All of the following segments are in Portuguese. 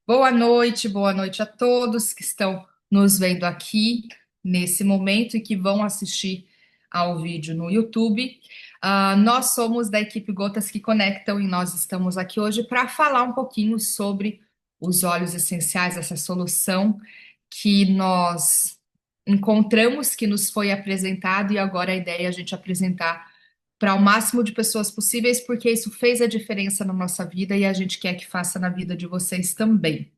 Boa noite a todos que estão nos vendo aqui nesse momento e que vão assistir ao vídeo no YouTube. Nós somos da equipe Gotas que Conectam e nós estamos aqui hoje para falar um pouquinho sobre os óleos essenciais, essa solução que nós encontramos, que nos foi apresentado e agora a ideia é a gente apresentar para o máximo de pessoas possíveis, porque isso fez a diferença na nossa vida e a gente quer que faça na vida de vocês também.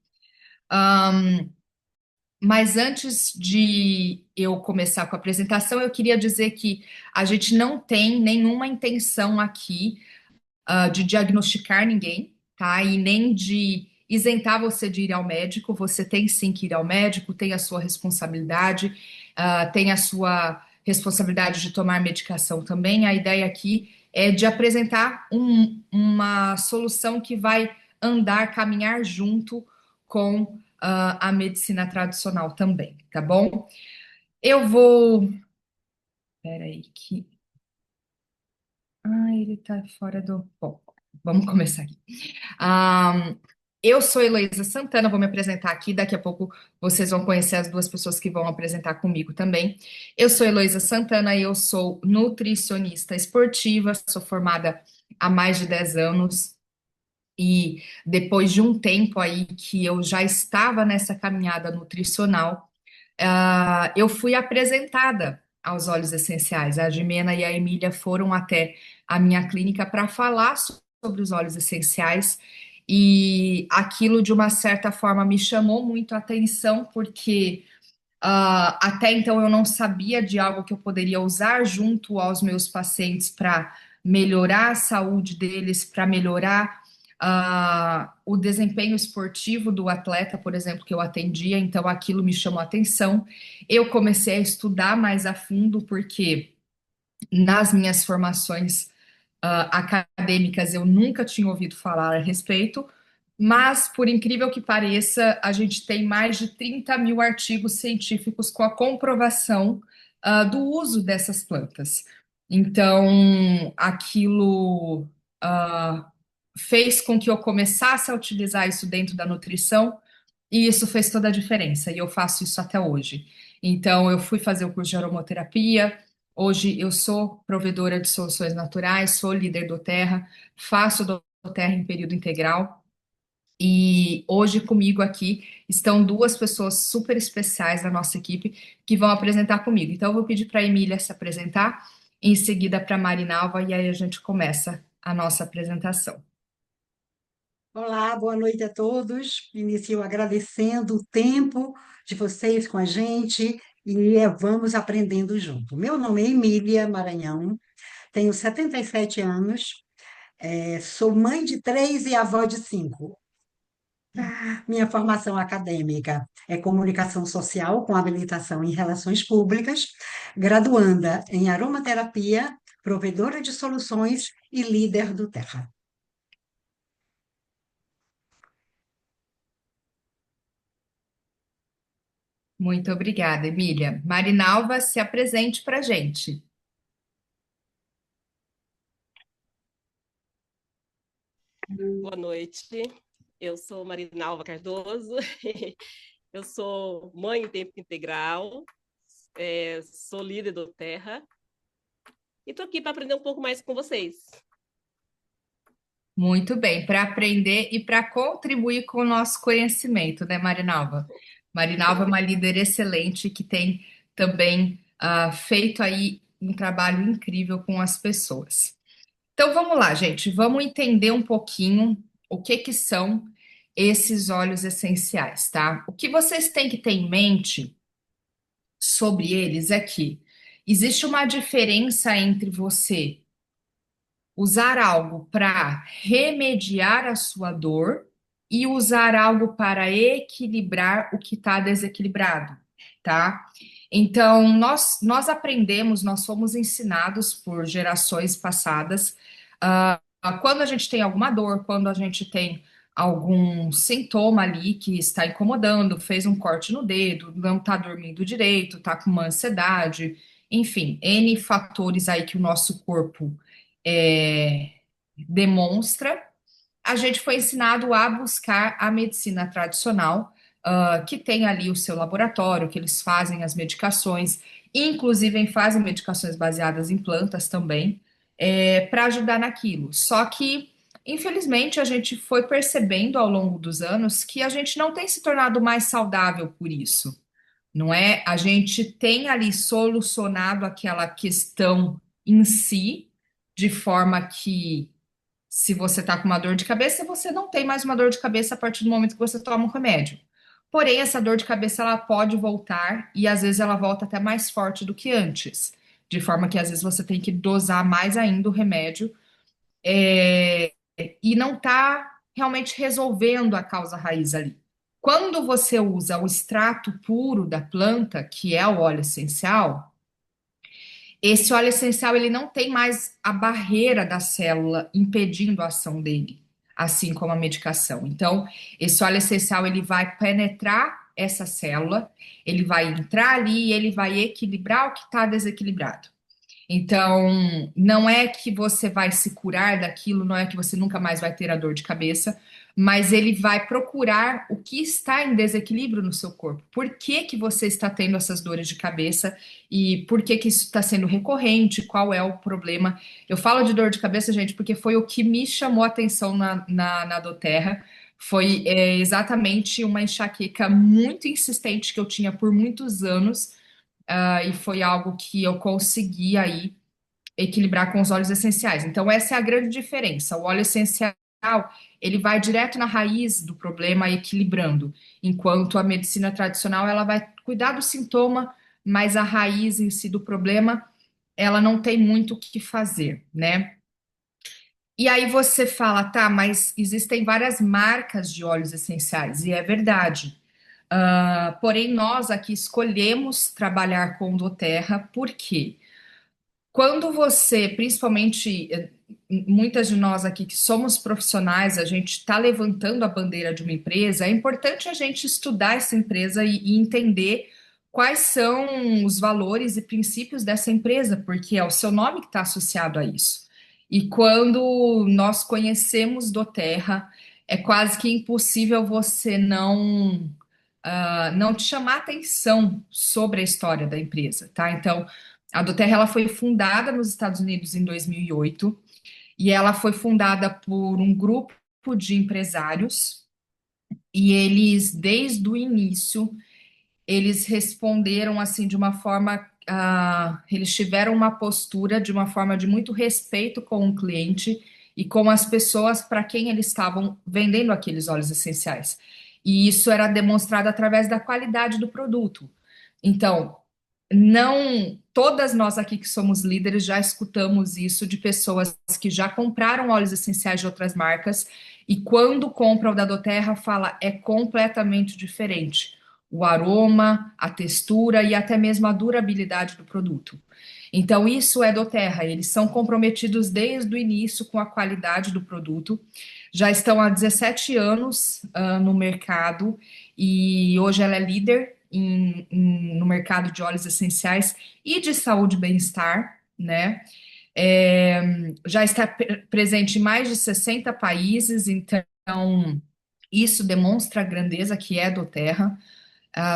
Mas antes de eu começar com a apresentação, eu queria dizer que a gente não tem nenhuma intenção aqui, de diagnosticar ninguém, tá? E nem de isentar você de ir ao médico. Você tem sim que ir ao médico, tem a sua responsabilidade, tem a sua responsabilidade de tomar medicação também. A ideia aqui é de apresentar uma solução que vai andar, caminhar junto com a medicina tradicional também, tá bom? Eu vou. Peraí, que. Ah, ele tá fora do. Bom, vamos começar aqui. Ah, eu sou Heloísa Santana, vou me apresentar aqui. Daqui a pouco vocês vão conhecer as duas pessoas que vão apresentar comigo também. Eu sou Heloísa Santana, eu sou nutricionista esportiva, sou formada há mais de 10 anos. E depois de um tempo aí que eu já estava nessa caminhada nutricional, eu fui apresentada aos óleos essenciais. A Jimena e a Emília foram até a minha clínica para falar sobre os óleos essenciais e aquilo, de uma certa forma, me chamou muito a atenção, porque até então eu não sabia de algo que eu poderia usar junto aos meus pacientes para melhorar a saúde deles, para melhorar o desempenho esportivo do atleta, por exemplo, que eu atendia. Então aquilo me chamou a atenção. Eu comecei a estudar mais a fundo, porque nas minhas formações acadêmicas eu nunca tinha ouvido falar a respeito, mas, por incrível que pareça, a gente tem mais de 30 mil artigos científicos com a comprovação do uso dessas plantas. Então, aquilo fez com que eu começasse a utilizar isso dentro da nutrição, e isso fez toda a diferença, e eu faço isso até hoje. Então, eu fui fazer o curso de aromaterapia. Hoje eu sou provedora de soluções naturais, sou líder do Terra, faço do Terra em período integral. E hoje comigo aqui estão duas pessoas super especiais da nossa equipe que vão apresentar comigo. Então eu vou pedir para a Emília se apresentar, em seguida para a Marinalva, e aí a gente começa a nossa apresentação. Olá, boa noite a todos. Inicio agradecendo o tempo de vocês com a gente e vamos aprendendo junto. Meu nome é Emília Maranhão, tenho 77 anos, sou mãe de três e avó de cinco. Minha formação acadêmica é comunicação social com habilitação em relações públicas, graduanda em aromaterapia, provedora de soluções e líder do Terra. Muito obrigada, Emília. Marinalva, se apresente para a gente. Boa noite, eu sou Marinalva Cardoso, eu sou mãe em tempo integral, sou líder do Terra e estou aqui para aprender um pouco mais com vocês. Muito bem, para aprender e para contribuir com o nosso conhecimento, né, Marinalva? Marinalva é uma líder excelente que tem também feito aí um trabalho incrível com as pessoas. Então vamos lá, gente, vamos entender um pouquinho o que que são esses óleos essenciais, tá? O que vocês têm que ter em mente sobre eles é que existe uma diferença entre você usar algo para remediar a sua dor e usar algo para equilibrar o que está desequilibrado, tá? Então, nós aprendemos, nós fomos ensinados por gerações passadas, quando a gente tem alguma dor, quando a gente tem algum sintoma ali que está incomodando, fez um corte no dedo, não está dormindo direito, está com uma ansiedade, enfim, N fatores aí que o nosso corpo é, demonstra, a gente foi ensinado a buscar a medicina tradicional, que tem ali o seu laboratório, que eles fazem as medicações, inclusive fazem medicações baseadas em plantas também, para ajudar naquilo. Só que, infelizmente, a gente foi percebendo ao longo dos anos que a gente não tem se tornado mais saudável por isso, não é? A gente tem ali solucionado aquela questão em si, de forma que se você está com uma dor de cabeça, você não tem mais uma dor de cabeça a partir do momento que você toma um remédio. Porém, essa dor de cabeça ela pode voltar e às vezes ela volta até mais forte do que antes, de forma que às vezes você tem que dosar mais ainda o remédio, é, e não está realmente resolvendo a causa raiz ali. Quando você usa o extrato puro da planta, que é o óleo essencial, esse óleo essencial ele não tem mais a barreira da célula impedindo a ação dele, assim como a medicação. Então, esse óleo essencial ele vai penetrar essa célula, ele vai entrar ali e ele vai equilibrar o que está desequilibrado. Então, não é que você vai se curar daquilo, não é que você nunca mais vai ter a dor de cabeça, mas ele vai procurar o que está em desequilíbrio no seu corpo. Por que que você está tendo essas dores de cabeça e por que que isso está sendo recorrente? Qual é o problema? Eu falo de dor de cabeça, gente, porque foi o que me chamou a atenção na doTERRA. Foi exatamente uma enxaqueca muito insistente que eu tinha por muitos anos. E foi algo que eu consegui aí equilibrar com os óleos essenciais. Então, essa é a grande diferença. O óleo essencial, ele vai direto na raiz do problema, equilibrando, enquanto a medicina tradicional, ela vai cuidar do sintoma, mas a raiz em si do problema, ela não tem muito o que fazer, né? E aí você fala, tá, mas existem várias marcas de óleos essenciais, e é verdade. Porém, nós aqui escolhemos trabalhar com doTERRA, por quê? Quando você, principalmente muitas de nós aqui que somos profissionais, a gente está levantando a bandeira de uma empresa, é importante a gente estudar essa empresa e entender quais são os valores e princípios dessa empresa, porque é o seu nome que está associado a isso. E quando nós conhecemos doTERRA, é quase que impossível você não te chamar atenção sobre a história da empresa, tá? Então, a doTERRA ela foi fundada nos Estados Unidos em 2008 e ela foi fundada por um grupo de empresários e eles, desde o início, eles responderam assim de uma forma, eles tiveram uma postura de uma forma de muito respeito com o cliente e com as pessoas para quem eles estavam vendendo aqueles óleos essenciais. E isso era demonstrado através da qualidade do produto. Então, não todas nós aqui que somos líderes já escutamos isso de pessoas que já compraram óleos essenciais de outras marcas e quando compram o da doTERRA fala é completamente diferente. O aroma, a textura e até mesmo a durabilidade do produto. Então, isso é doTERRA, eles são comprometidos desde o início com a qualidade do produto, já estão há 17 anos no mercado e hoje ela é líder no mercado de óleos essenciais e de saúde e bem-estar, né? Já está presente em mais de 60 países, então isso demonstra a grandeza que é doTERRA.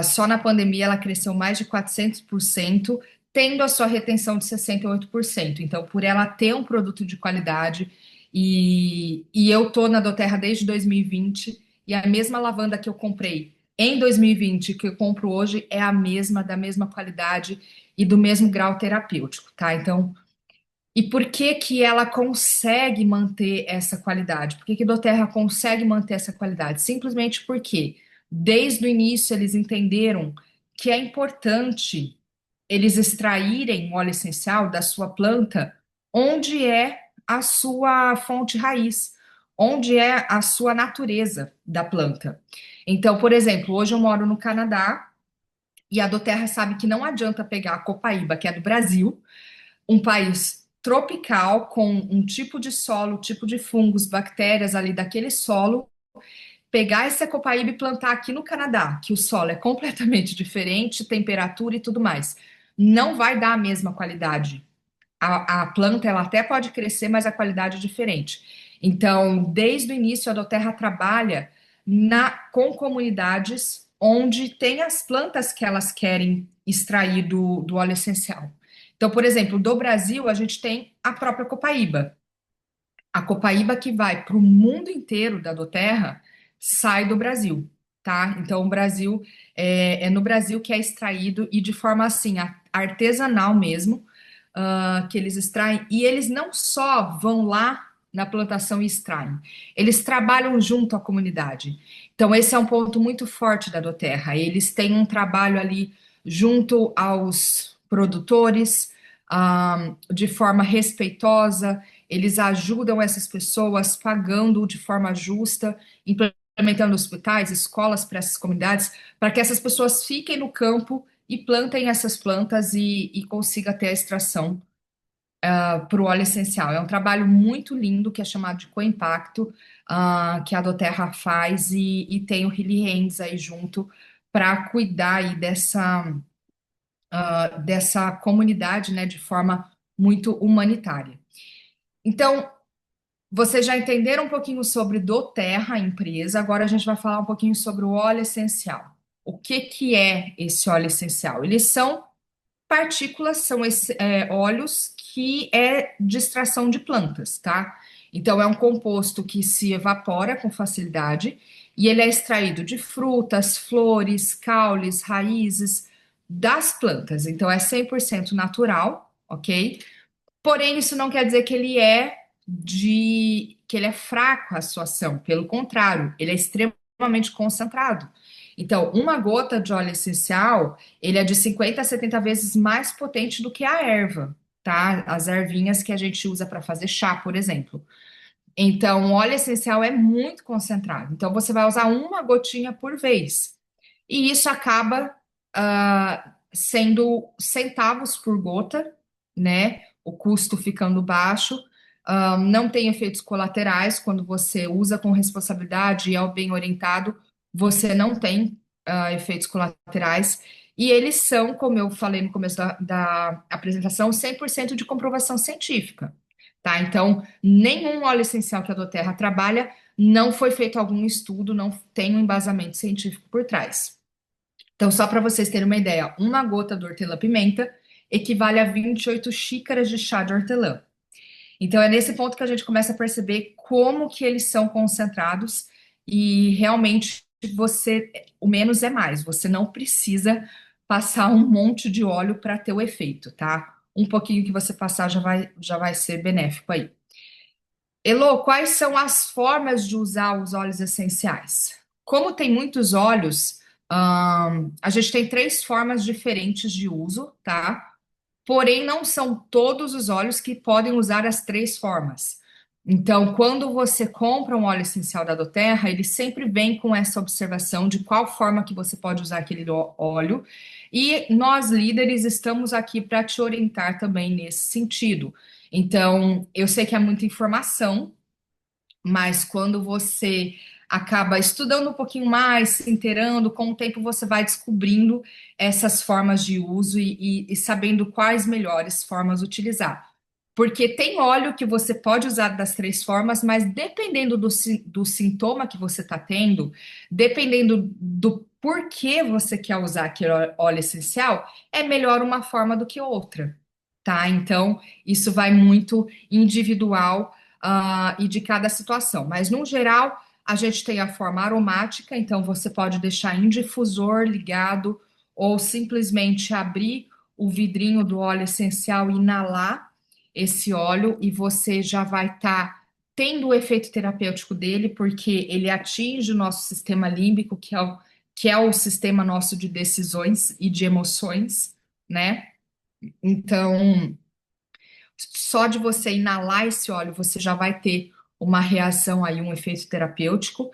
Só na pandemia ela cresceu mais de 400%, tendo a sua retenção de 68%. Então, por ela ter um produto de qualidade, e eu tô na doTERRA desde 2020, e a mesma lavanda que eu comprei em 2020 que eu compro hoje é a mesma, da mesma qualidade e do mesmo grau terapêutico, tá? Então, e por que que ela consegue manter essa qualidade? Por que que doTERRA consegue manter essa qualidade? Simplesmente porque, desde o início, eles entenderam que é importante eles extraírem o óleo essencial da sua planta onde é a sua fonte raiz, onde é a sua natureza da planta. Então, por exemplo, hoje eu moro no Canadá e a doTERRA sabe que não adianta pegar a copaíba, que é do Brasil, um país tropical com um tipo de solo, tipo de fungos, bactérias ali daquele solo, pegar esse copaíba e plantar aqui no Canadá, que o solo é completamente diferente, temperatura e tudo mais. Não vai dar a mesma qualidade. A planta ela até pode crescer, mas a qualidade é diferente. Então, desde o início, a Doterra trabalha com comunidades onde tem as plantas que elas querem extrair do óleo essencial. Então, por exemplo, do Brasil, a gente tem a própria copaíba. A copaíba que vai para o mundo inteiro da Doterra sai do Brasil, tá? Então, o Brasil é no Brasil que é extraído e de forma assim, artesanal mesmo, que eles extraem. E eles não só vão lá na plantação e extraem, eles trabalham junto à comunidade. Então, esse é um ponto muito forte da Doterra. Eles têm um trabalho ali junto aos produtores, de forma respeitosa, eles ajudam essas pessoas pagando de forma justa, implementando hospitais, escolas para essas comunidades, para que essas pessoas fiquem no campo e plantem essas plantas e consiga ter a extração para o óleo essencial. É um trabalho muito lindo que é chamado de coimpacto, que a Doterra faz e tem o Hilly Hands aí junto para cuidar aí dessa comunidade, né, de forma muito humanitária. Então, vocês já entenderam um pouquinho sobre Doterra, a empresa, agora a gente vai falar um pouquinho sobre o óleo essencial. O que que é esse óleo essencial? Eles são partículas, são óleos que é de extração de plantas, tá? Então, é um composto que se evapora com facilidade e ele é extraído de frutas, flores, caules, raízes das plantas. Então, é 100% natural, ok? Porém, isso não quer dizer que ele é fraco a sua ação. Pelo contrário, ele é extremamente concentrado. Então, uma gota de óleo essencial, ele é de 50 a 70 vezes mais potente do que a erva, tá? As ervinhas que a gente usa para fazer chá, por exemplo. Então, o óleo essencial é muito concentrado. Então, você vai usar uma gotinha por vez. E isso acaba sendo centavos por gota, né? O custo ficando baixo. Não tem efeitos colaterais quando você usa com responsabilidade e é bem orientado, você não tem efeitos colaterais. E eles são, como eu falei no começo da apresentação, 100% de comprovação científica, tá? Então, nenhum óleo essencial que a Doterra trabalha não foi feito algum estudo, não tem um embasamento científico por trás. Então, só para vocês terem uma ideia, uma gota do hortelã-pimenta equivale a 28 xícaras de chá de hortelã. Então, é nesse ponto que a gente começa a perceber como que eles são concentrados e realmente o menos é mais. Você não precisa passar um monte de óleo para ter o efeito, tá? Um pouquinho que você passar já vai ser benéfico aí. Elô, quais são as formas de usar os óleos essenciais? Como tem muitos óleos, a gente tem 3 formas diferentes de uso, tá? Porém, não são todos os óleos que podem usar as 3 formas. Então, quando você compra um óleo essencial da Doterra, ele sempre vem com essa observação de qual forma que você pode usar aquele óleo. E nós, líderes, estamos aqui para te orientar também nesse sentido. Então, eu sei que é muita informação, mas quando você acaba estudando um pouquinho mais, se inteirando, com o tempo você vai descobrindo essas formas de uso e sabendo quais melhores formas utilizar. Porque tem óleo que você pode usar das 3 formas, mas dependendo do sintoma que você está tendo, dependendo do porquê você quer usar aquele óleo essencial, é melhor uma forma do que outra, tá? Então, isso vai muito individual e de cada situação. Mas, no geral, a gente tem a forma aromática, então você pode deixar em difusor ligado ou simplesmente abrir o vidrinho do óleo essencial e inalar esse óleo e você já vai estar tendo o efeito terapêutico dele, porque ele atinge o nosso sistema límbico, que é o sistema nosso de decisões e de emoções, né? Então, só de você inalar esse óleo, você já vai ter uma reação aí, um efeito terapêutico.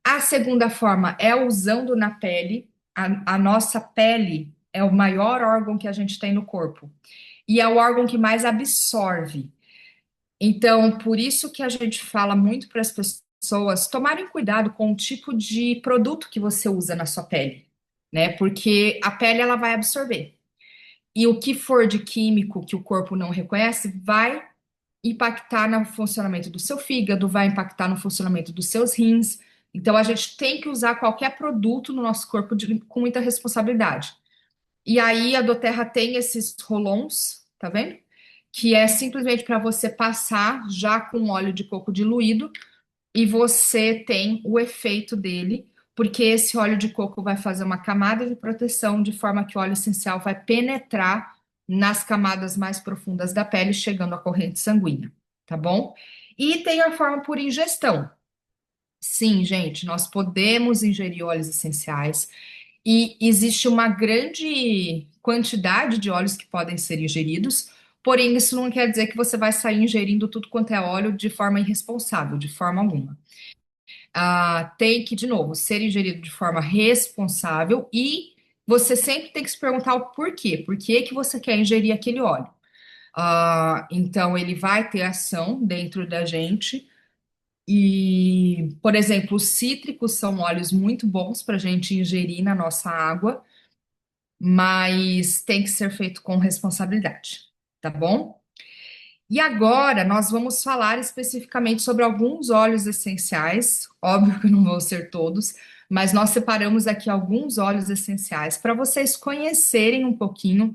A segunda forma é usando na pele. A nossa pele é o maior órgão que a gente tem no corpo e é o órgão que mais absorve. Então, por isso que a gente fala muito para as pessoas tomarem cuidado com o tipo de produto que você usa na sua pele, né? Porque a pele ela vai absorver. E o que for de químico que o corpo não reconhece vai impactar no funcionamento do seu fígado, vai impactar no funcionamento dos seus rins. Então, a gente tem que usar qualquer produto no nosso corpo com muita responsabilidade. E aí, a doTERRA tem esses rolons, tá vendo? Que é simplesmente para você passar já com óleo de coco diluído e você tem o efeito dele, porque esse óleo de coco vai fazer uma camada de proteção de forma que o óleo essencial vai penetrar nas camadas mais profundas da pele, chegando à corrente sanguínea, tá bom? E tem a forma por ingestão. Sim, gente, nós podemos ingerir óleos essenciais e existe uma grande quantidade de óleos que podem ser ingeridos, porém, isso não quer dizer que você vai sair ingerindo tudo quanto é óleo de forma irresponsável, de forma alguma. Tem que, de novo, ser ingerido de forma responsável e você sempre tem que se perguntar o porquê. Por que que você quer ingerir aquele óleo? Então, ele vai ter ação dentro da gente. E, por exemplo, os cítricos são óleos muito bons para a gente ingerir na nossa água, mas tem que ser feito com responsabilidade, tá bom? E agora nós vamos falar especificamente sobre alguns óleos essenciais. Óbvio que não vão ser todos, mas nós separamos aqui alguns óleos essenciais para vocês conhecerem um pouquinho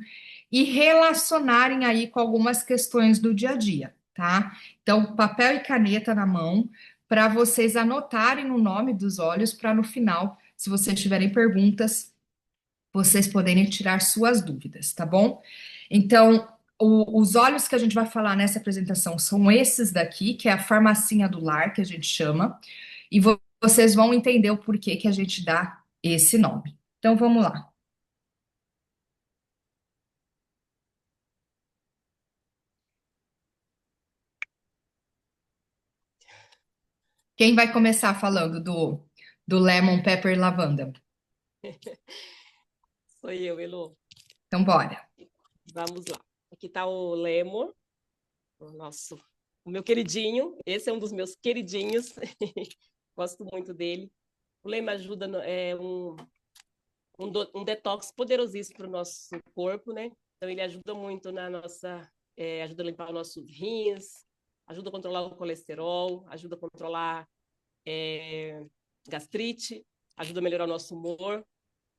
e relacionarem aí com algumas questões do dia a dia, tá? Então, papel e caneta na mão para vocês anotarem o nome dos óleos para no final, se vocês tiverem perguntas, vocês poderem tirar suas dúvidas, tá bom? Então, os óleos que a gente vai falar nessa apresentação são esses daqui, que é a farmacinha do lar, que a gente chama, e vocês vão entender o porquê que a gente dá esse nome. Então, vamos lá. Quem vai começar falando do lemon pepper lavanda? Sou eu, Elo. Então, bora. Vamos lá. Aqui está o Lemon, o meu queridinho. Esse é um dos meus queridinhos. Gosto muito dele. O Lemon ajuda, um detox poderosíssimo para o nosso corpo, né? Então, ele ajuda muito na nossa... ajuda a limpar os nossos rins, ajuda a controlar o colesterol, ajuda a controlar gastrite, ajuda a melhorar o nosso humor.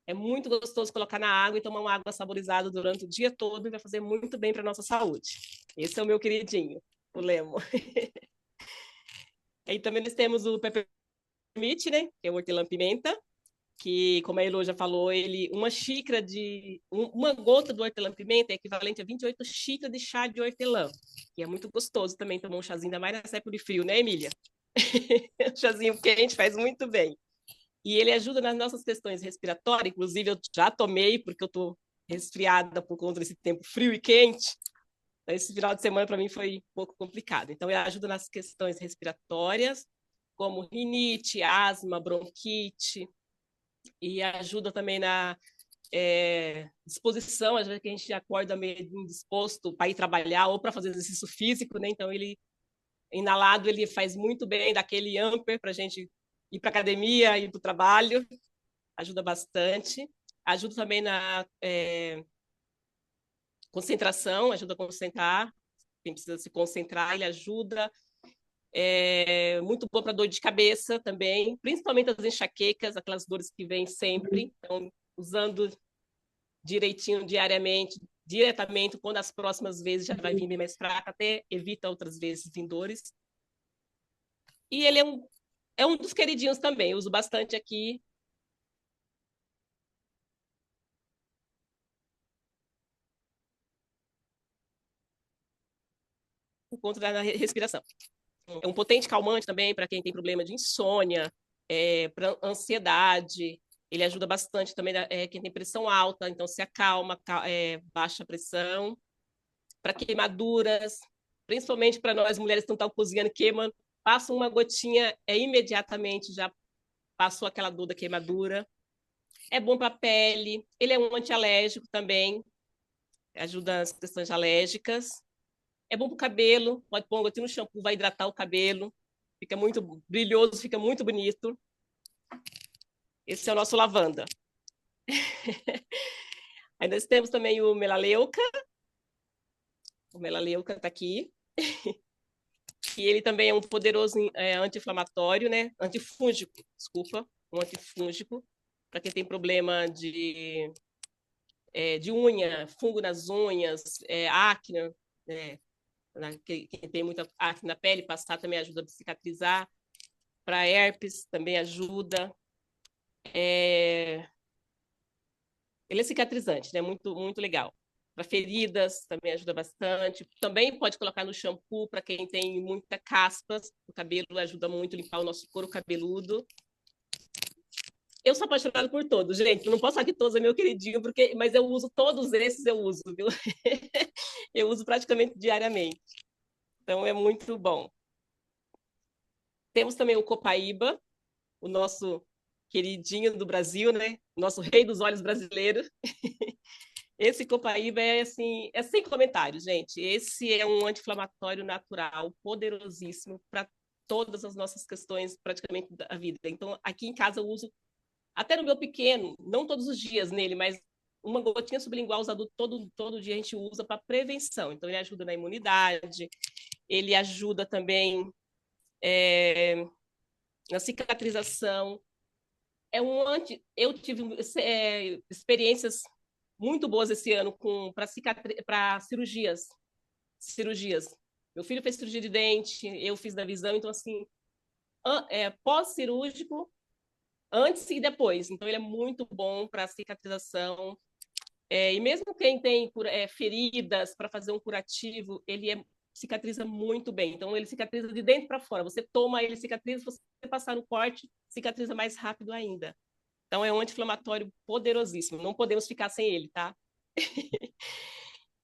É muito gostoso colocar na água e tomar uma água saborizada durante o dia todo e vai fazer muito bem para a nossa saúde. Esse é o meu queridinho, o Lemo. Aí também nós temos o Peppermint, né? Que é o hortelã-pimenta, que, como a Elo já falou, uma xícara uma gota do hortelã-pimenta é equivalente a 28 xícaras de chá de hortelã. E é muito gostoso também tomar um chazinho, ainda mais nessa época de frio, né, Emília? Um chazinho quente faz muito bem. E ele ajuda nas nossas questões respiratórias, inclusive eu já tomei, porque eu estou resfriada por conta desse tempo frio e quente. Então, esse final de semana para mim foi um pouco complicado. Então, ele ajuda nas questões respiratórias, como rinite, asma, bronquite, e ajuda também na disposição, às vezes que a gente acorda meio indisposto para ir trabalhar ou para fazer exercício físico, né? Então, ele inalado, ele faz muito bem, daquele amper para a gente ir para academia, ir para o trabalho, ajuda bastante. Ajuda também na concentração, ajuda a concentrar. Quem precisa se concentrar, ele ajuda. Muito bom para dor de cabeça também, principalmente as enxaquecas, aquelas dores que vêm sempre. Então, usando direitinho, diretamente, quando as próximas vezes já vai vir bem mais fraca, até evita outras vezes vir dores. E ele é um dos queridinhos também, eu uso bastante aqui. Por conta da respiração. É um potente calmante também para quem tem problema de insônia, para ansiedade. Ele ajuda bastante também quem tem pressão alta, então se acalma, baixa a pressão. Para queimaduras, principalmente para nós mulheres que não estão cozinhando, queimam, passa uma gotinha, imediatamente já passou aquela dor da queimadura. É bom para a pele, ele é um antialérgico também, ajuda nas questões alérgicas. É bom para o cabelo, pode pôr um gotinho no shampoo, vai hidratar o cabelo, fica muito brilhoso, fica muito bonito. Esse é o nosso lavanda. Aí nós temos também o melaleuca. O melaleuca está aqui. que ele também é um poderoso anti-inflamatório, né? Antifúngico, desculpa, um antifúngico, para quem tem problema de unha, fungo nas unhas, acne, né? Quem tem muita acne na pele, passar também ajuda a cicatrizar. Para herpes também ajuda. Ele é cicatrizante, né? Muito, muito legal. Para feridas também ajuda bastante. Também pode colocar no shampoo para quem tem muita caspa. O cabelo ajuda muito a limpar o nosso couro cabeludo. Eu sou apaixonada por todos, gente. Eu não posso falar que todos é meu queridinho, mas eu uso todos esses, eu uso, viu? Eu uso praticamente diariamente. Então é muito bom. Temos também o Copaíba, o nosso queridinho do Brasil, né? Nosso rei dos olhos brasileiro. Esse Copaíba é assim, é sem comentários, gente. Esse é um anti-inflamatório natural, poderosíssimo para todas as nossas questões praticamente da vida. Então, aqui em casa eu uso até no meu pequeno, não todos os dias nele, mas uma gotinha sublingual usado todo dia a gente usa para prevenção. Então, ele ajuda na imunidade, ele ajuda também na cicatrização. Eu tive experiências muito boas esse ano para cirurgias. Meu filho fez cirurgia de dente, eu fiz da visão, então assim, pós-cirúrgico, antes e depois. Então ele é muito bom para cicatrização. E mesmo quem tem feridas para fazer um curativo, ele cicatriza muito bem. Então ele cicatriza de dentro para fora. Você toma ele, cicatriza, se você passar no corte, cicatriza mais rápido ainda. Então é um anti-inflamatório poderosíssimo. Não podemos ficar sem ele, tá?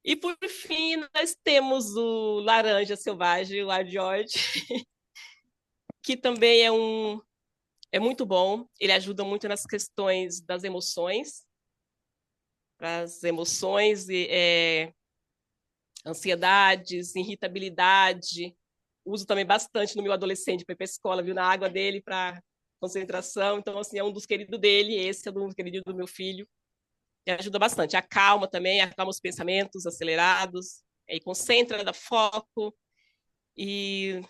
E por fim, nós temos o laranja selvagem, o Ar George, que também é muito bom. Ele ajuda muito nas questões das emoções, ansiedades, irritabilidade. Uso também bastante no meu adolescente para ir para a escola, viu, na água dele para concentração. Então, assim, é um dos queridos dele, esse é um querido do meu filho. E ajuda bastante. Acalma também, acalma os pensamentos acelerados, e concentra, dá foco e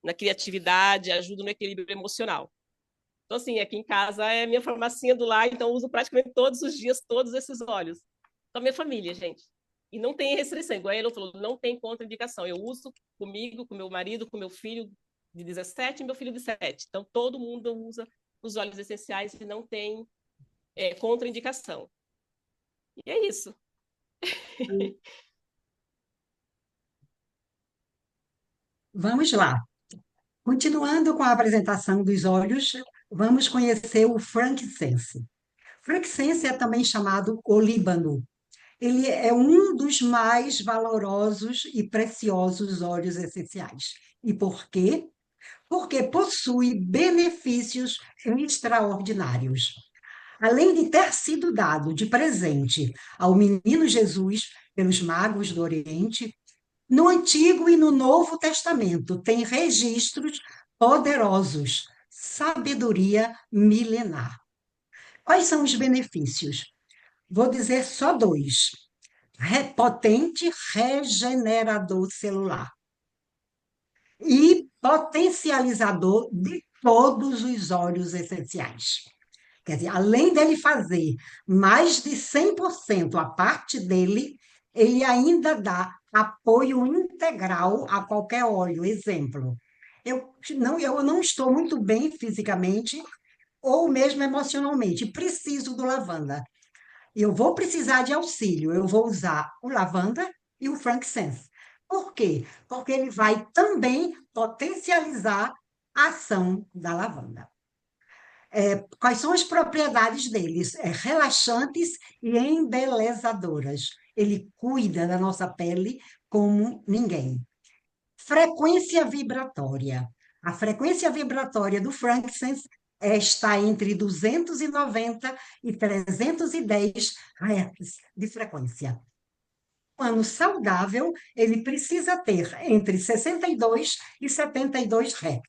na criatividade, ajuda no equilíbrio emocional. Então, assim, aqui em casa é minha farmacinha do lar, então uso praticamente todos os dias todos esses óleos. Então, minha família, gente. E não tem restrição, igual ele falou, não tem contraindicação. Eu uso comigo, com meu marido, com meu filho de 17 e meu filho de 7. Então, todo mundo usa os óleos essenciais e não tem contraindicação. E é isso. Vamos lá. Continuando com a apresentação dos óleos, vamos conhecer o frankincense. Frankincense é também chamado olíbano. Ele é um dos mais valorosos e preciosos óleos essenciais. E por quê? Porque possui benefícios extraordinários. Além de ter sido dado de presente ao menino Jesus pelos magos do Oriente, no Antigo e no Novo Testamento tem registros poderosos, sabedoria milenar. Quais são os benefícios? Vou dizer só dois. Potente regenerador celular e potencializador de todos os óleos essenciais. Quer dizer, além dele fazer mais de 100% a parte dele, ele ainda dá apoio integral a qualquer óleo. Exemplo, eu não estou muito bem fisicamente ou mesmo emocionalmente, preciso do lavanda. Eu vou precisar de auxílio, eu vou usar o lavanda e o frankincense. Por quê? Porque ele vai também potencializar a ação da lavanda. Quais são as propriedades deles? Relaxantes e embelezadoras. Ele cuida da nossa pele como ninguém. Frequência vibratória. A frequência vibratória do frankincense está entre 290 e 310 Hz de frequência. Um humano saudável, ele precisa ter entre 62 e 72 Hz.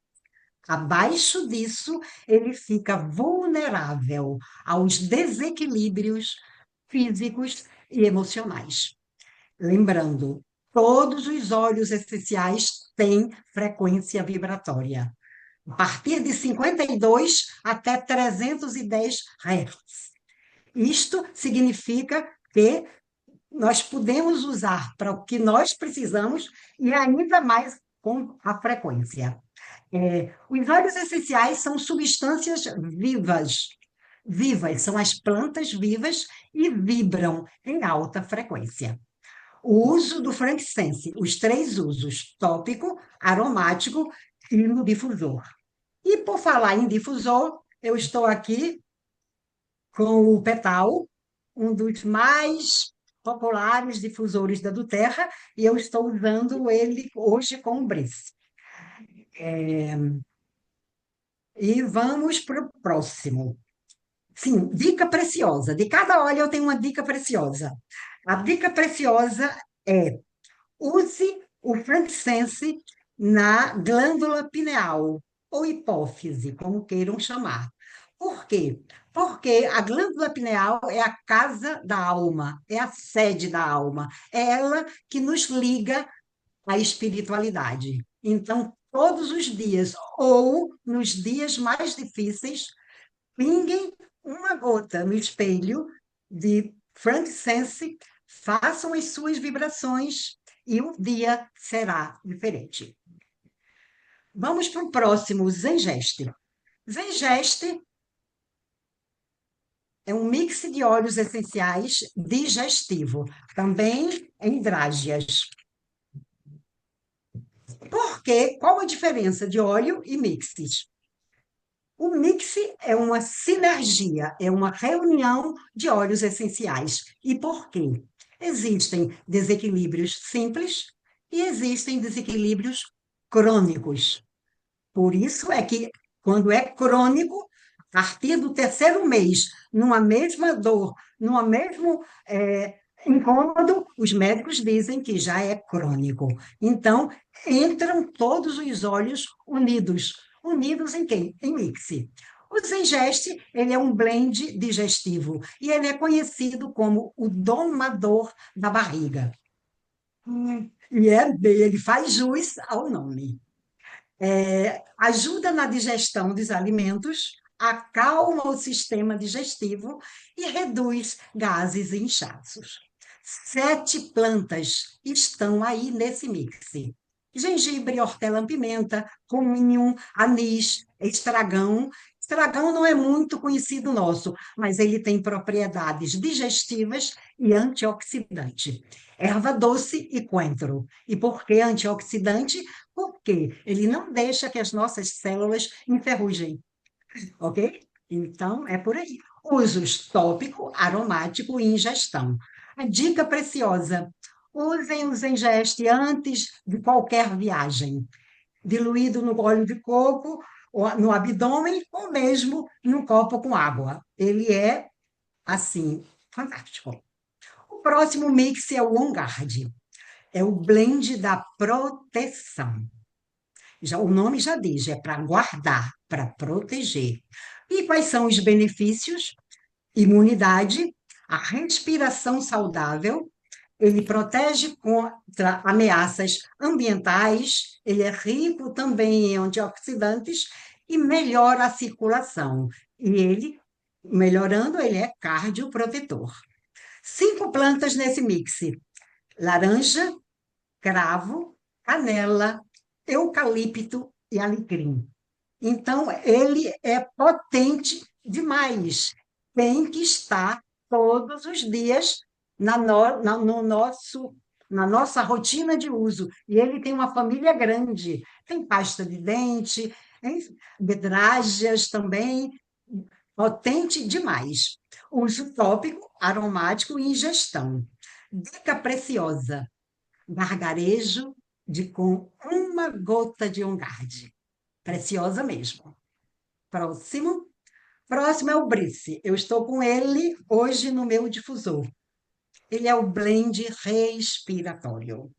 Abaixo disso, ele fica vulnerável aos desequilíbrios físicos e emocionais. Lembrando, Todos os óleos essenciais têm frequência vibratória, a partir de 52 até 310 Hz. Isto significa que nós podemos usar para o que nós precisamos e ainda mais com a frequência. Os óleos essenciais são substâncias vivas. Vivas, são as plantas vivas e vibram em alta frequência. O uso do frankincense, os três usos, tópico, aromático e no difusor. E por falar em difusor, eu estou aqui com o Petal, um dos mais populares difusores da Duterra, e eu estou usando ele hoje com o Brice. E vamos para o próximo. Sim, dica preciosa. De cada óleo eu tenho uma dica preciosa. A dica preciosa é: use o frankincense na glândula pineal, ou hipófise, como queiram chamar. Por quê? Porque a glândula pineal é a casa da alma, é a sede da alma, é ela que nos liga à espiritualidade. Então, todos os dias, ou nos dias mais difíceis, pinguem uma gota no espelho de frankincense, façam as suas vibrações e o dia será diferente. Vamos para o próximo, Zengeste. Zengeste é um mix de óleos essenciais digestivo, também em drágeas. Por quê? Qual a diferença de óleo e mixes? O mix é uma sinergia, é uma reunião de óleos essenciais. E por quê? Existem desequilíbrios simples e existem desequilíbrios crônicos. Por isso é que, quando é crônico, a partir do terceiro mês, numa mesma dor, numa mesmo incômodo, os médicos dizem que já é crônico. Então, entram todos os óleos unidos. Unidos em quem? Em mix. O Zengeste, ele é um blend digestivo e ele é conhecido como o domador da barriga. Ele faz jus ao nome. Ajuda na digestão dos alimentos, acalma o sistema digestivo e reduz gases e inchaços. 7 plantas estão aí nesse mix: gengibre, hortelã-pimenta, cominho, anis, estragão. Estragão não é muito conhecido nosso, mas ele tem propriedades digestivas e antioxidante. Erva doce e coentro. E por que antioxidante? Porque ele não deixa que as nossas células enferrujem, ok? Então, é por aí. Usos tópico, aromático e ingestão. A dica preciosa: usem o Zengeste antes de qualquer viagem, diluído no óleo de coco, ou no abdômen, ou mesmo num copo com água. Ele é, assim, fantástico. O próximo mix é o On Guard. É o blend da proteção. O nome já diz, é para guardar, para proteger. E quais são os benefícios? Imunidade, a respiração saudável, ele protege contra ameaças ambientais, ele é rico também em antioxidantes e melhora a circulação. E ele, melhorando, ele é cardioprotetor. 5 plantas nesse mix: laranja, cravo, canela, eucalipto e alecrim. Então, ele é potente demais. Tem que estar todos os dias no nosso, na nossa rotina de uso. E ele tem uma família grande. Tem pasta de dente, bedrágeas também, potente demais. Uso tópico, aromático e ingestão. Dica preciosa: gargarejo com uma gota de On Guard. Preciosa mesmo. Próximo. Próximo é o Brice. Eu estou com ele hoje no meu difusor. Ele é o blend respiratório.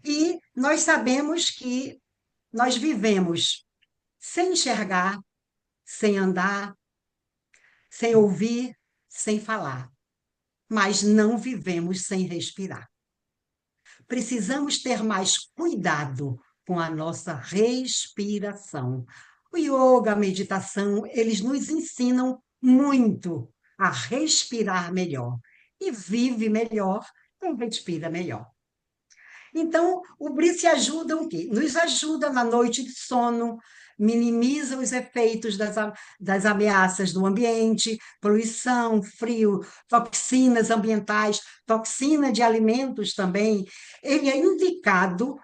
E nós sabemos que nós vivemos sem enxergar, sem andar, sem ouvir, sem falar, mas não vivemos sem respirar. precisamos ter mais cuidado com a nossa respiração. O yoga, a meditação, eles nos ensinam muito a respirar melhor. E vive melhor quem respira melhor. Então, o Brice ajuda o quê? Nos ajuda na noite de sono, minimiza os efeitos das ameaças do ambiente, poluição, frio, toxinas ambientais, toxina de alimentos também. Ele é indicado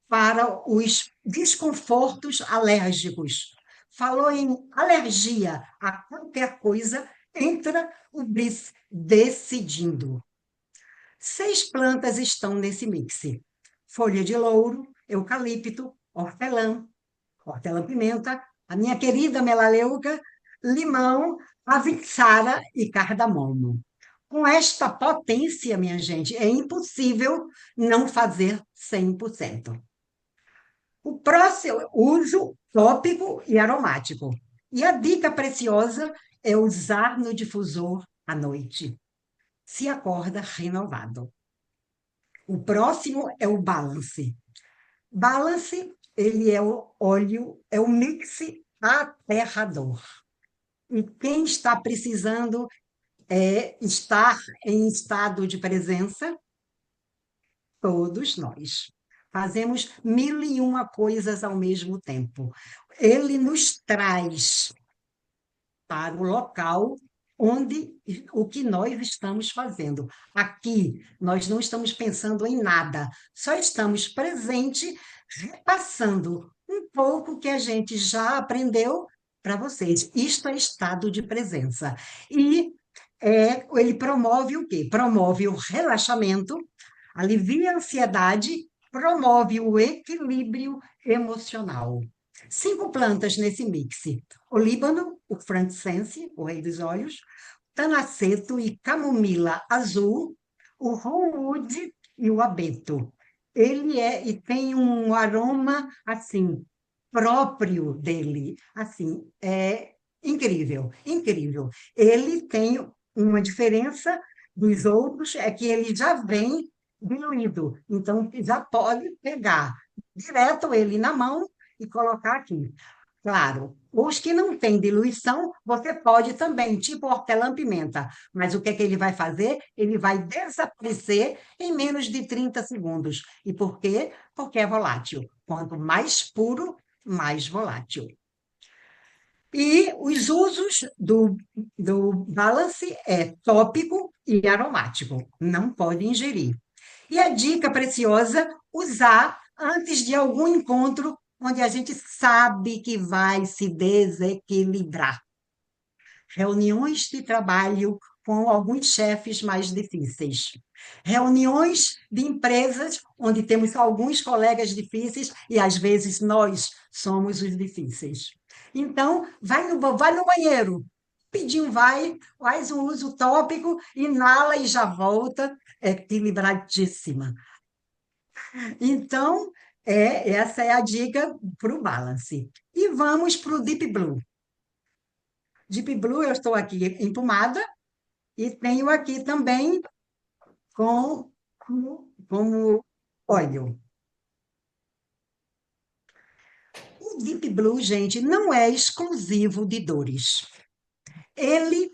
para os desconfortos alérgicos. Falou em alergia a qualquer coisa, entra o Brice decidindo. 6 plantas estão nesse mix: folha de louro, eucalipto, hortelã-pimenta, a minha querida melaleuca, limão, aviçara e cardamomo. Com esta potência, minha gente, é impossível não fazer 100%. O próximo, uso tópico e aromático. E a dica preciosa é usar no difusor à noite. Se acorda renovado. O próximo é o balance. Balance, ele é o óleo, é o mix aterrador. E quem está precisando estar em estado de presença? Todos nós. Fazemos 1001 coisas ao mesmo tempo. Ele nos traz para o local onde o que nós estamos fazendo. Aqui, nós não estamos pensando em nada, só estamos presente, repassando um pouco que a gente já aprendeu para vocês. Isto é estado de presença. E ele promove o quê? Promove o relaxamento, alivia a ansiedade, promove o equilíbrio emocional. 5 plantas nesse mix: olíbano, o frankincense, o rei dos óleos, tanaceto e camomila azul, o rosewood e o abeto. Ele e tem um aroma assim próprio dele, assim, é incrível, incrível. Ele tem uma diferença dos outros, é que ele já vem diluído, então já pode pegar direto ele na mão e colocar aqui. Claro, os que não têm diluição, você pode também, tipo hortelã-pimenta, mas o que é que ele vai fazer? Ele vai desaparecer em menos de 30 segundos. E por quê? Porque é volátil. Quanto mais puro, mais volátil. E os usos do balance é tópico e aromático. Não pode ingerir. E a dica preciosa: usar antes de algum encontro onde a gente sabe que vai se desequilibrar. Reuniões de trabalho com alguns chefes mais difíceis. Reuniões de empresas onde temos alguns colegas difíceis e, às vezes, nós somos os difíceis. Então, vai no banheiro, rapidinho faz um uso tópico, inala e já volta equilibradíssima. Então, essa é a dica para o balance. E vamos para o Deep Blue. Deep Blue, eu estou aqui em pomada e tenho aqui também como óleo. O Deep Blue, gente, não é exclusivo de dores. Ele,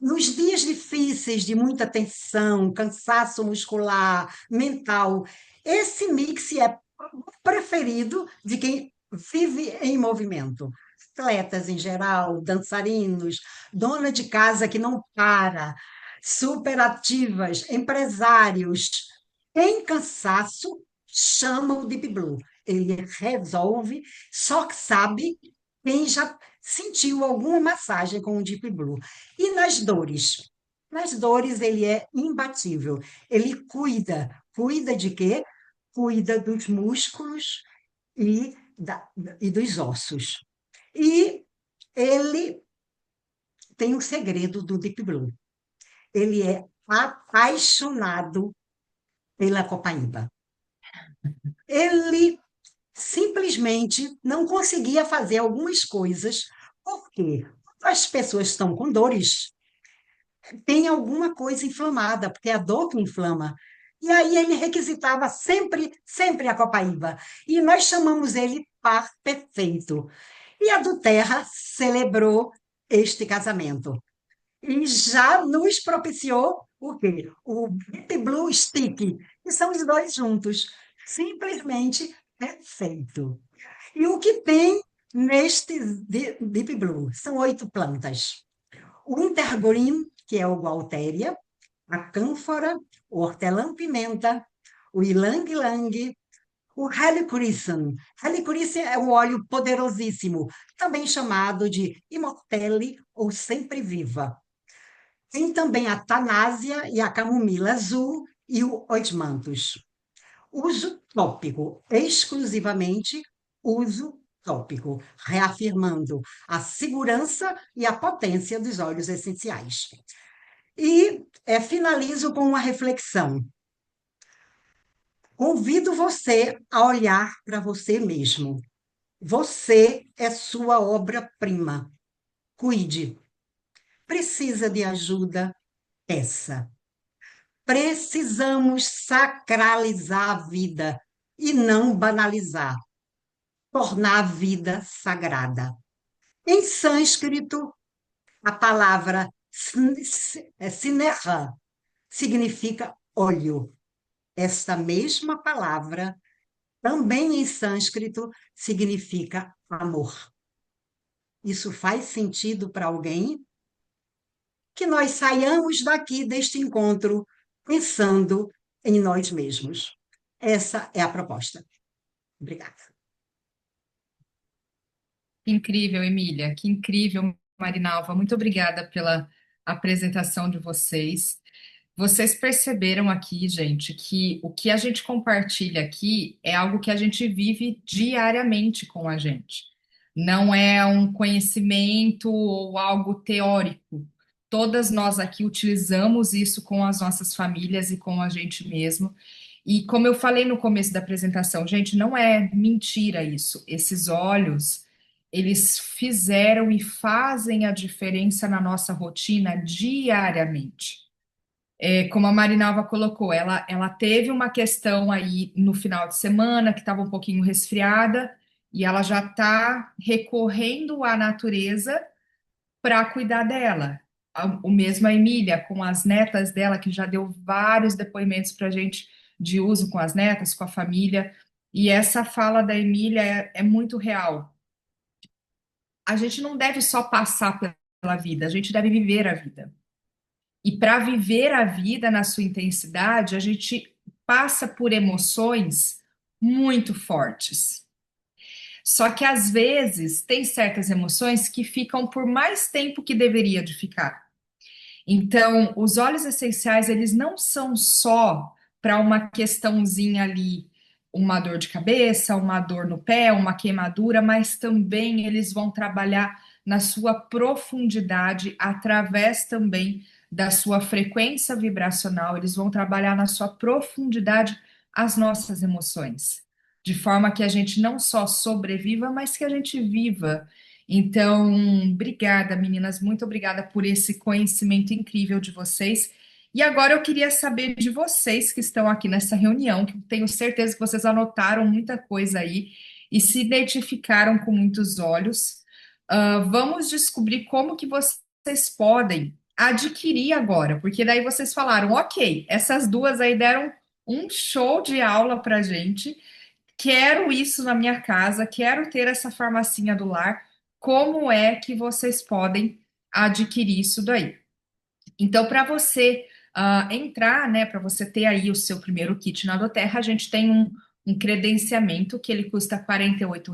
nos dias difíceis de muita tensão, cansaço muscular, mental, esse mix é o preferido de quem vive em movimento. Atletas em geral, dançarinos, dona de casa que não para, superativas, empresários. Em cansaço, chama o Deep Blue. Ele resolve, só que sabe quem já sentiu alguma massagem com o Deep Blue. E nas dores? Nas dores, ele é imbatível. Ele cuida de quê? Cuida dos músculos e dos ossos. E ele tem um segredo do Deep Blue. Ele é apaixonado pela copaíba. Ele simplesmente não conseguia fazer algumas coisas, porque as pessoas estão com dores, tem alguma coisa inflamada, porque é a dor que inflama. E aí ele requisitava sempre, sempre a copaíba. E nós chamamos ele par perfeito. E a do Terra celebrou este casamento. E já nos propiciou o quê? O Deep Blue Stick, que são os dois juntos. Simplesmente perfeito. E o que tem neste Deep Blue? São 8 plantas. O Intergreen, que é o Gualtéria, a cânfora, o hortelã-pimenta, o ylang-ylang, o helichrysum. Helichrysum é um óleo poderosíssimo, também chamado de Immortelle ou sempre-viva. Tem também a tanásia e a camomila azul e o oitmanthus. Uso tópico, exclusivamente uso tópico, reafirmando a segurança e a potência dos óleos essenciais. E finalizo com uma reflexão. Convido você a olhar para você mesmo. Você é sua obra-prima. Cuide. Precisa de ajuda? Peça. Precisamos sacralizar a vida e não banalizar, tornar a vida sagrada. Em sânscrito, a palavra sineha significa olho. Esta mesma palavra, também em sânscrito, significa amor. Isso faz sentido para alguém? Que nós saiamos daqui deste encontro pensando em nós mesmos. Essa é a proposta. Obrigada. Que incrível, Emília, que incrível, Marinalva. Muito obrigada pela apresentação de vocês. Vocês perceberam aqui, gente, que o que a gente compartilha aqui é algo que a gente vive diariamente com a gente. Não é um conhecimento ou algo teórico. Todas nós aqui utilizamos isso com as nossas famílias e com a gente mesmo. E como eu falei no começo da apresentação, gente, não é mentira isso. Esses olhos, eles fizeram e fazem a diferença na nossa rotina diariamente. Como a Marinalva colocou, ela teve uma questão aí no final de semana que estava um pouquinho resfriada e ela já está recorrendo à natureza para cuidar dela. O mesmo a Emília, com as netas dela, que já deu vários depoimentos para a gente de uso com as netas, com a família. E essa fala da Emília é muito real. A gente não deve só passar pela vida, a gente deve viver a vida. E para viver a vida na sua intensidade, a gente passa por emoções muito fortes. Só que às vezes tem certas emoções que ficam por mais tempo que deveria de ficar. Então, os óleos essenciais, eles não são só para uma questãozinha ali, uma dor de cabeça, uma dor no pé, uma queimadura, mas também eles vão trabalhar na sua profundidade através também da sua frequência vibracional, eles vão trabalhar na sua profundidade as nossas emoções, de forma que a gente não só sobreviva, mas que a gente viva. Então, obrigada, meninas, muito obrigada por esse conhecimento incrível de vocês. E agora eu queria saber de vocês que estão aqui nessa reunião, que tenho certeza que vocês anotaram muita coisa aí e se identificaram com muitos olhos. Vamos descobrir como que vocês podem adquirir agora, porque daí vocês falaram, ok, essas duas aí deram um show de aula para gente. Quero isso na minha casa, quero ter essa farmacinha do lar. Como é que vocês podem adquirir isso daí? Então, para você entrar, né, para você ter aí o seu primeiro kit na Doterra, a gente tem um credenciamento que ele custa R$ 48,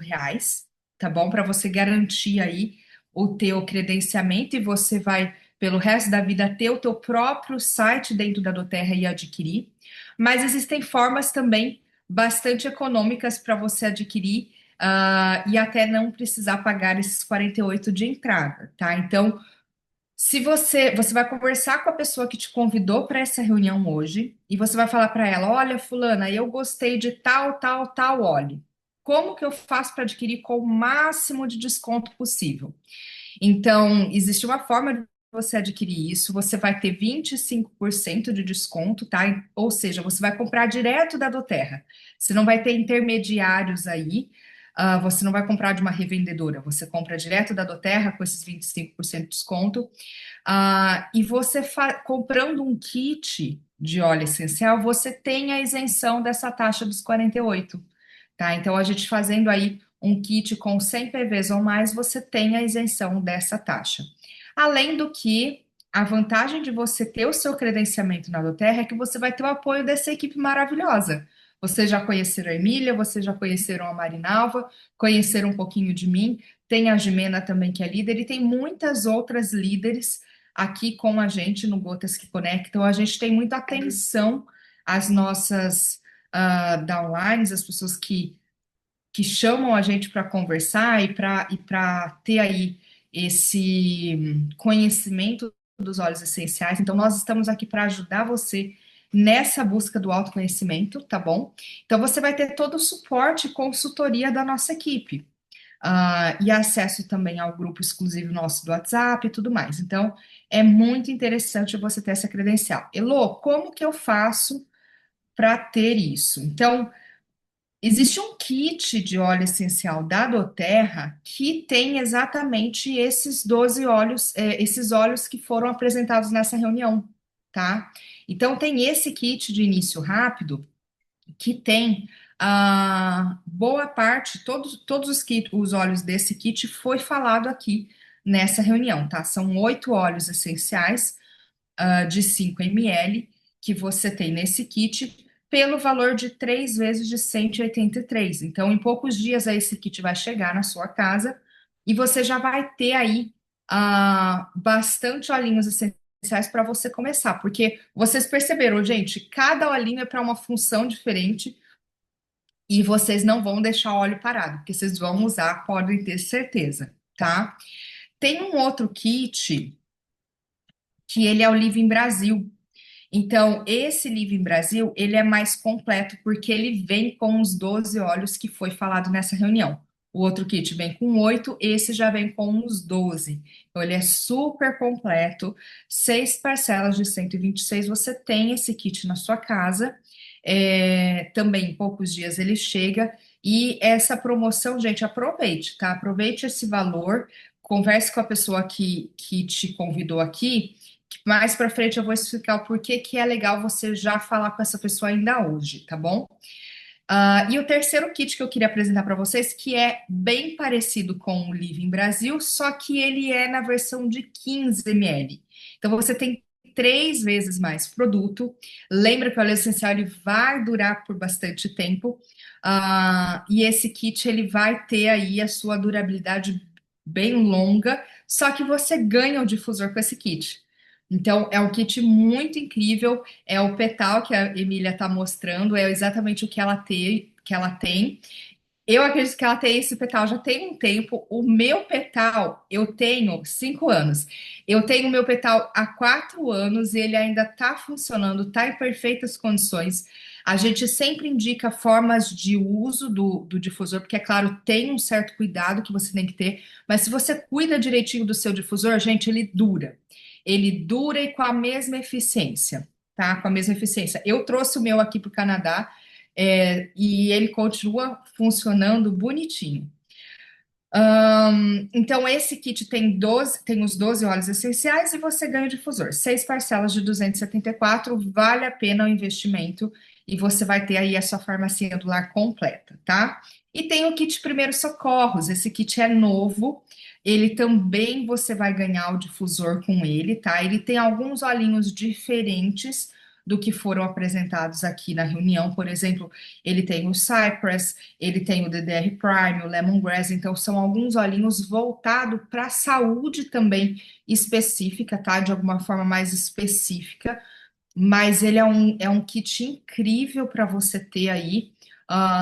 tá bom? Para você garantir aí o teu credenciamento e você vai, pelo resto da vida, ter o teu próprio site dentro da Doterra e adquirir. Mas existem formas também bastante econômicas para você adquirir e até não precisar pagar esses 48 de entrada, tá? Então, se você vai conversar com a pessoa que te convidou para essa reunião hoje e você vai falar para ela, olha, fulana, eu gostei de tal, tal, tal óleo. Como que eu faço para adquirir com o máximo de desconto possível? Então, existe uma forma de você adquirir isso, você vai ter 25% de desconto, tá? Ou seja, você vai comprar direto da doTERRA. Você não vai ter intermediários aí, você não vai comprar de uma revendedora, você compra direto da doTERRA com esses 25% de desconto. E você comprando um kit de óleo essencial, você tem a isenção dessa taxa dos 48, tá? Então, a gente fazendo aí um kit com 100 PVs ou mais, você tem a isenção dessa taxa. Além do que, a vantagem de você ter o seu credenciamento na doTERRA é que você vai ter o apoio dessa equipe maravilhosa. Vocês já conheceram a Emília, vocês já conheceram a Marinalva, conheceram um pouquinho de mim, tem a Jimena também, que é líder, e tem muitas outras líderes aqui com a gente no Gotas que Conectam. A gente tem muita atenção às nossas downlines, as pessoas que chamam a gente para conversar e para ter aí esse conhecimento dos óleos essenciais. Então, nós estamos aqui para ajudar você nessa busca do autoconhecimento, tá bom? Então, você vai ter todo o suporte e consultoria da nossa equipe. E acesso também ao grupo exclusivo nosso do WhatsApp e tudo mais. Então, é muito interessante você ter essa credencial. Elô, como que eu faço para ter isso? Então, existe um kit de óleo essencial da doTERRA que tem exatamente esses 12 óleos, esses óleos que foram apresentados nessa reunião, tá? Então, tem esse kit de início rápido que tem boa parte, todos os óleos desse kit foi falado aqui nessa reunião, tá? São 8 óleos essenciais de 5 ml que você tem nesse kit pelo valor de 3 vezes de 183. Então, em poucos dias aí esse kit vai chegar na sua casa e você já vai ter aí bastante olhinhos essenciais para você começar, porque vocês perceberam, gente, cada olhinho é para uma função diferente e vocês não vão deixar o óleo parado, porque vocês vão usar, podem ter certeza, tá? Tem um outro kit que ele é o Living Brasil. Então, esse Living Brasil, ele é mais completo, porque ele vem com os 12 óleos que foi falado nessa reunião. O outro kit vem com 8, esse já vem com os 12. Então, ele é super completo, 6 parcelas de 126, você tem esse kit na sua casa. Também em poucos dias ele chega. E essa promoção, gente, aproveite, tá? Aproveite esse valor, converse com a pessoa que te convidou aqui. Mais para frente eu vou explicar o porquê que é legal você já falar com essa pessoa ainda hoje, tá bom? E o terceiro kit que eu queria apresentar para vocês, que é bem parecido com o Living Brasil, só que ele é na versão de 15 ml. Então você tem 3 vezes mais produto. Lembra que o óleo essencial ele vai durar por bastante tempo. E esse kit ele vai ter aí a sua durabilidade bem longa, só que você ganha o difusor com esse kit. Então, é um kit muito incrível, é o petal que a Emília está mostrando, é exatamente o que ela tem. Eu acredito que ela tem esse petal já tem um tempo. O meu petal, eu tenho 5 anos. Eu tenho o meu petal há 4 anos e ele ainda está funcionando, está em perfeitas condições. A gente sempre indica formas de uso do difusor, porque, é claro, tem um certo cuidado que você tem que ter, mas se você cuida direitinho do seu difusor, gente, ele dura. Ele dura e com a mesma eficiência, tá? Com a mesma eficiência. Eu trouxe o meu aqui para o Canadá. E ele continua funcionando bonitinho. Então, esse kit tem os 12 óleos essenciais e você ganha o difusor. 6 parcelas de 274, vale a pena o investimento e você vai ter aí a sua farmacinha do lar completa, tá? E tem o kit Primeiros Socorros, esse kit é novo, ele também você vai ganhar o difusor com ele, tá? Ele tem alguns olhinhos diferentes do que foram apresentados aqui na reunião, por exemplo, ele tem o Cypress, ele tem o DDR Prime, o Lemongrass, então são alguns olhinhos voltados para a saúde também específica, tá? De alguma forma mais específica, mas ele é um kit incrível para você ter aí.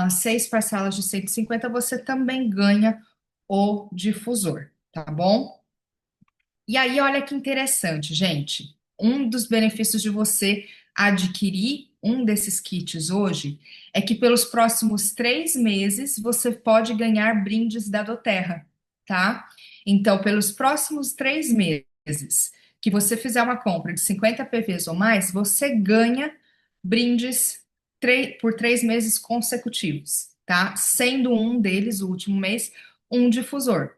6 parcelas de 150, você também ganha o difusor, tá bom? E aí, olha que interessante, gente. Um dos benefícios de você adquirir um desses kits hoje é que pelos próximos 3 meses você pode ganhar brindes da doTERRA, tá? Então, pelos próximos 3 meses, que você fizer uma compra de 50 PVs ou mais, você ganha brindes por 3 meses consecutivos, tá? Sendo um deles, o último mês, um difusor.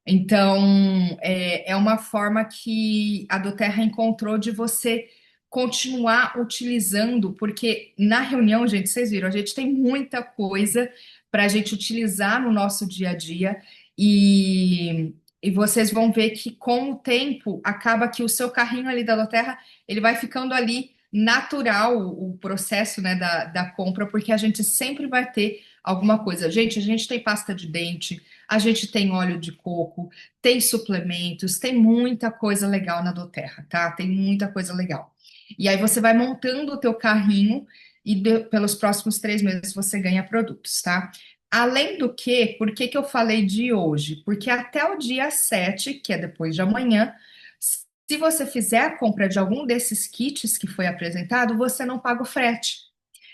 Então, é uma forma que a Doterra encontrou de você continuar utilizando, porque na reunião, gente, vocês viram, a gente tem muita coisa para a gente utilizar no nosso dia a dia e vocês vão ver que com o tempo acaba que o seu carrinho ali da Doterra, ele vai ficando ali natural o processo, né, da compra, porque a gente sempre vai ter alguma coisa. Gente, a gente tem pasta de dente, a gente tem óleo de coco, tem suplementos, tem muita coisa legal na Doterra, tá? Tem muita coisa legal. E aí você vai montando o teu carrinho e pelos próximos 3 meses você ganha produtos, tá? Além do que, por que que eu falei de hoje? Porque até o dia 7, que é depois de amanhã, se você fizer a compra de algum desses kits que foi apresentado, você não paga o frete.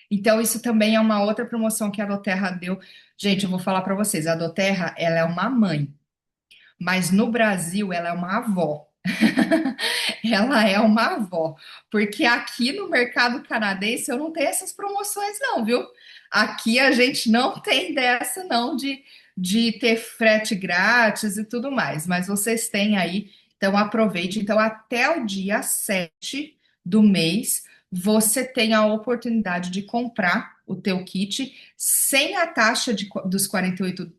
Então, isso também é uma outra promoção que a Doterra deu. Gente, eu vou falar para vocês, a Doterra, ela é uma mãe, mas no Brasil ela é uma avó. Ela é uma avó, porque aqui no mercado canadense eu não tenho essas promoções não, viu? Aqui a gente não tem dessa não de ter frete grátis e tudo mais, mas vocês têm aí, então aproveite. Então até o dia 7 do mês você tem a oportunidade de comprar o teu kit sem a taxa dos R$ 48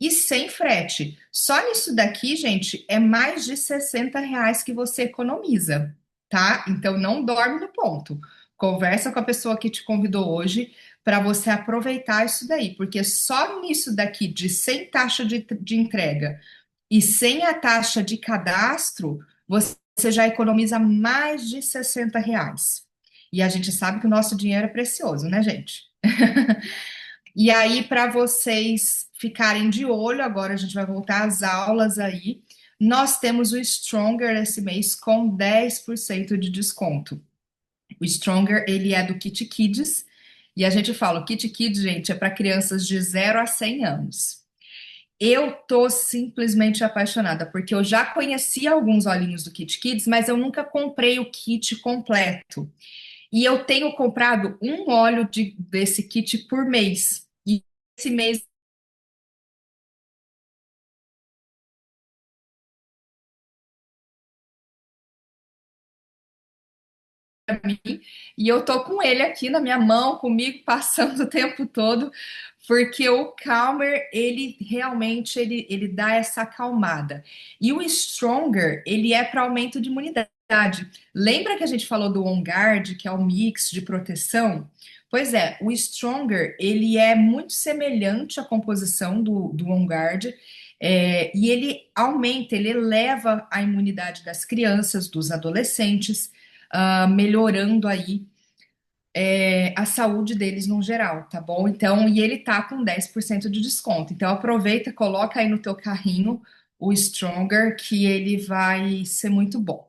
e sem frete. Só nisso daqui, gente, é mais de R$ 60 que você economiza, tá? Então não dorme no ponto. Conversa com a pessoa que te convidou hoje para você aproveitar isso daí, porque só nisso daqui de sem taxa de entrega e sem a taxa de cadastro, você já economiza mais de R$ 60. E a gente sabe que o nosso dinheiro é precioso, né, gente? E aí, para vocês ficarem de olho, agora a gente vai voltar às aulas aí. Nós temos o Stronger esse mês com 10% de desconto. O Stronger, ele é do Kit Kids. E a gente fala, o Kit Kids, gente, é para crianças de 0 a 100 anos. Eu tô simplesmente apaixonada, porque eu já conhecia alguns olhinhos do Kit Kids, mas eu nunca comprei o kit completo. E eu tenho comprado um óleo desse kit por mês. E esse mês e eu tô com ele aqui na minha mão, comigo, passando o tempo todo, porque o Calmer, ele realmente ele dá essa acalmada. E o Stronger, ele é para aumento de imunidade. Lembra que a gente falou do On Guard, que é o mix de proteção? Pois é, o Stronger, ele é muito semelhante à composição do On Guard, e ele aumenta, ele eleva a imunidade das crianças, dos adolescentes, melhorando aí a saúde deles no geral, tá bom? Então, e ele tá com 10% de desconto. Então, aproveita, coloca aí no teu carrinho o Stronger, que ele vai ser muito bom.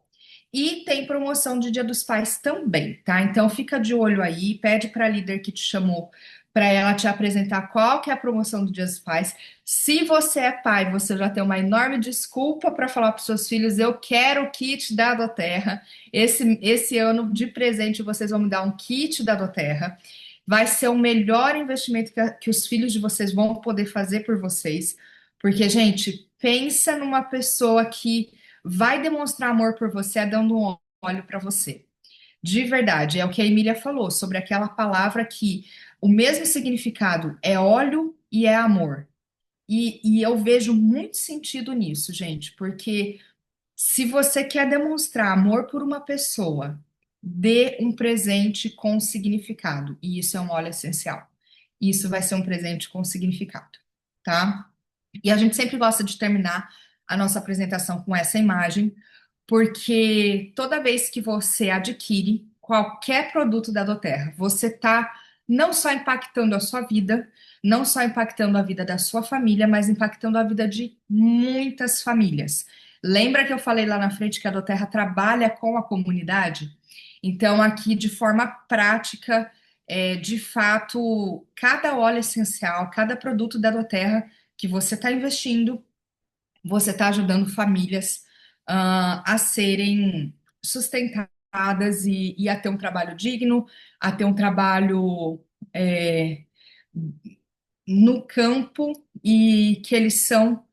E tem promoção de Dia dos Pais também, tá? Então, fica de olho aí, pede para a líder que te chamou para ela te apresentar qual que é a promoção do Dia dos Pais. Se você é pai, você já tem uma enorme desculpa para falar para os seus filhos: eu quero o kit da Doterra. Esse ano, de presente, vocês vão me dar um kit da Doterra. Vai ser o melhor investimento que os filhos de vocês vão poder fazer por vocês. Porque, gente, pensa numa pessoa que vai demonstrar amor por você dando um óleo para você. De verdade, é o que a Emília falou sobre aquela palavra que o mesmo significado é óleo e é amor. E eu vejo muito sentido nisso, gente, porque se você quer demonstrar amor por uma pessoa, dê um presente com significado. E isso é um óleo essencial. Isso vai ser um presente com significado, tá? E a gente sempre gosta de terminar a nossa apresentação com essa imagem, porque toda vez que você adquire qualquer produto da Doterra, você está não só impactando a sua vida, não só impactando a vida da sua família, mas impactando a vida de muitas famílias. Lembra que eu falei lá na frente que a Doterra trabalha com a comunidade? Então, aqui, de forma prática, de fato, cada óleo essencial, cada produto da Doterra que você está investindo, você está ajudando famílias a serem sustentadas e a ter um trabalho digno, a ter um trabalho é, no campo e que eles são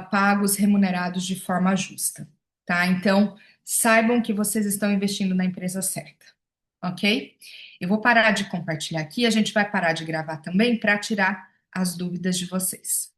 pagos, remunerados de forma justa, tá? Então, saibam que vocês estão investindo na empresa certa, ok? Eu vou parar de compartilhar aqui, a gente vai parar de gravar também para tirar as dúvidas de vocês.